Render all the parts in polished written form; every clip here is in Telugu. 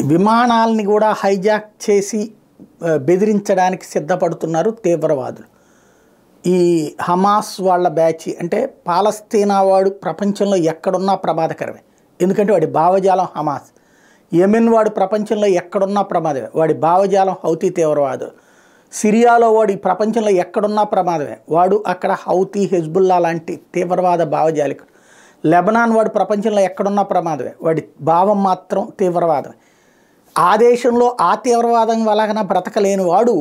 విమానాలని కూడా హైజాక్ చేసి బెదిరించడానికి సిద్ధపడుతున్నారు తీవ్రవాదులు. ఈ హమాస్ వాళ్ళ బ్యాచ్ అంటే పాలస్తీనా వాడు ప్రపంచంలో ఎక్కడున్నా ప్రమాదకరమే, ఎందుకంటే వాడి భావజాలం హమాస్. యెమెన్ వాడు ప్రపంచంలో ఎక్కడున్నా ప్రమాదమే, వాడి భావజాలం హౌతీ తీవ్రవాదులు. సిరియాలో వాడు ఈ ప్రపంచంలో ఎక్కడున్నా ప్రమాదమే, వాడు అక్కడ హౌతీ హెజ్బుల్లా లాంటి తీవ్రవాద భావజాలికుడు. లెబనాన్ వాడు ప్రపంచంలో ఎక్కడున్నా ప్రమాదమే, వాడి భావం మాత్రం తీవ్రవాదమే. ఆ దేశంలో ఆ తీవ్రవాదం వలన బ్రతకలేని వాడు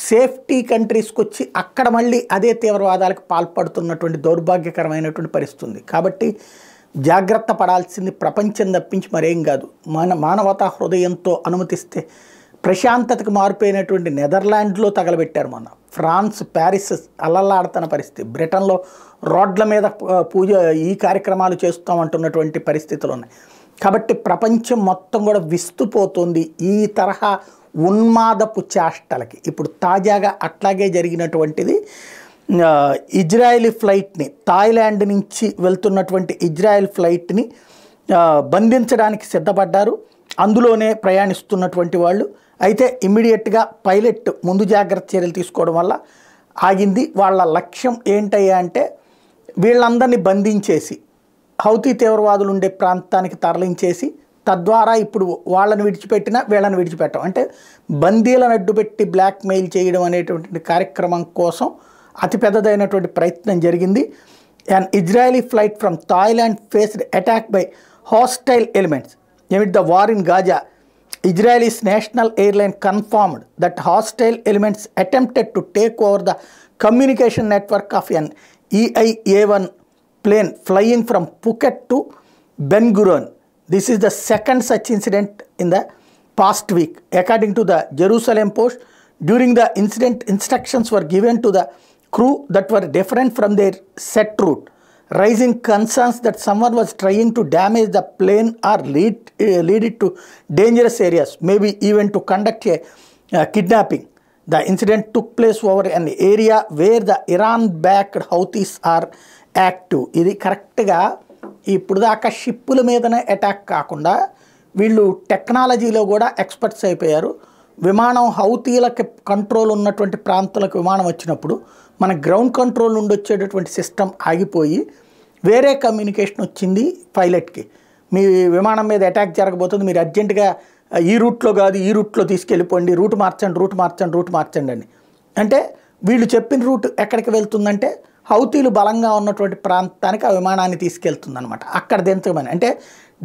సేఫ్టీ కంట్రీస్కి వచ్చి అక్కడ మళ్ళీ అదే తీవ్రవాదాలకు పాల్పడుతున్నటువంటి దౌర్భాగ్యకరమైనటువంటి పరిస్థితి ఉంది. కాబట్టి జాగ్రత్త పడాల్సింది ప్రపంచం తప్పించి మరేం కాదు. మానవతా హృదయంతో అనుమతిస్తే ప్రశాంతతకు మారిపోయినటువంటి నెదర్లాండ్లో తగలబెట్టారు మొన్న. ఫ్రాన్స్ ప్యారిస్ అల్లల్లాడుతున్న పరిస్థితి. బ్రిటన్లో రోడ్ల మీద పూజ ఈ కార్యక్రమాలు చేస్తామంటున్నటువంటి పరిస్థితులు ఉన్నాయి. కాబట్టి ప్రపంచం మొత్తం కూడా విస్తుపోతుంది ఈ తరహా ఉన్మాదపు చేష్టలకి. ఇప్పుడు తాజాగా అట్లాగే జరిగినటువంటిది. ఇజ్రాయెలీ ఫ్లైట్ని, థాయిలాండ్ నుంచి వెళ్తున్నటువంటి ఇజ్రాయెల్ ఫ్లైట్ని బంధించడానికి సిద్ధపడ్డారు. అందులోనే ప్రయాణిస్తున్నటువంటి వాళ్ళు. అయితే ఇమ్మీడియట్గా పైలట్ ముందు జాగ్రత్త చర్యలు తీసుకోవడం వల్ల ఆగింది. వాళ్ళ లక్ష్యం ఏంటయ్యా అంటే వీళ్ళందరినీ బంధించేసి హౌతీ తీవ్రవాదులు ఉండే ప్రాంతానికి తరలించేసి తద్వారా ఇప్పుడు వాళ్ళని విడిచిపెట్టినా వీళ్ళని విడిచిపెట్టడం అంటే బందీలను అడ్డుపెట్టి బ్లాక్మెయిల్ చేయడం అనేటువంటి కార్యక్రమం కోసం అతిపెద్దదైనటువంటి ప్రయత్నం జరిగింది. An Israeli flight from Thailand faced attack by hostile elements. Amid the war in Gaza, Israel's national airline confirmed that hostile elements attempted to take over the communication network of an EIA-1 plane flying from Phuket to Ben Gurion. This is the second such incident in the past week. According to the Jerusalem Post, during the incident, instructions were given to the crew that were different from their set route, raising concerns that someone was trying to damage the plane or lead it to dangerous areas, maybe even to conduct a kidnapping. The incident took place over an area where the Iran-backed Houthis are active. ఇది కరెక్ట్గా ఇప్పుడు దాకా షిప్పుల మీదనే అటాక్ కాకుండా వీళ్ళు టెక్నాలజీలో కూడా ఎక్స్పర్ట్స్ అయిపోయారు. విమానం హౌతీలకి కంట్రోల్ ఉన్నటువంటి ప్రాంతాలకు విమానం వచ్చినప్పుడు మన గ్రౌండ్ కంట్రోల్ నుండి వచ్చేటటువంటి సిస్టమ్ ఆగిపోయి వేరే కమ్యూనికేషన్ వచ్చింది పైలట్కి. మీ విమానం మీద అటాక్ జరగబోతుంది, మీరు అర్జెంటుగా ఈ రూట్లో కాదు ఈ రూట్లో తీసుకెళ్ళిపోండి, రూట్ మార్చండి అని. అంటే వీళ్ళు చెప్పిన రూట్ ఎక్కడికి వెళ్తుందంటే హౌతీలు బలంగా ఉన్నటువంటి ప్రాంతానికి ఆ విమానాన్ని తీసుకెళ్తుందనమాట. అక్కడ దించమని అంటే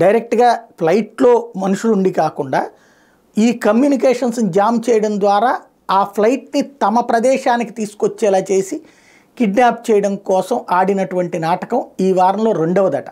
డైరెక్ట్గా ఫ్లైట్లో మనుషులు ఉండి కాకుండా ఈ కమ్యూనికేషన్స్ జామ్ చేయడం ద్వారా ఆ ఫ్లైట్ని తమ ప్రదేశానికి తీసుకొచ్చేలా చేసి కిడ్నాప్ చేయడం కోసం ఆడినటువంటి నాటకం ఈ వారంలో రెండవదట.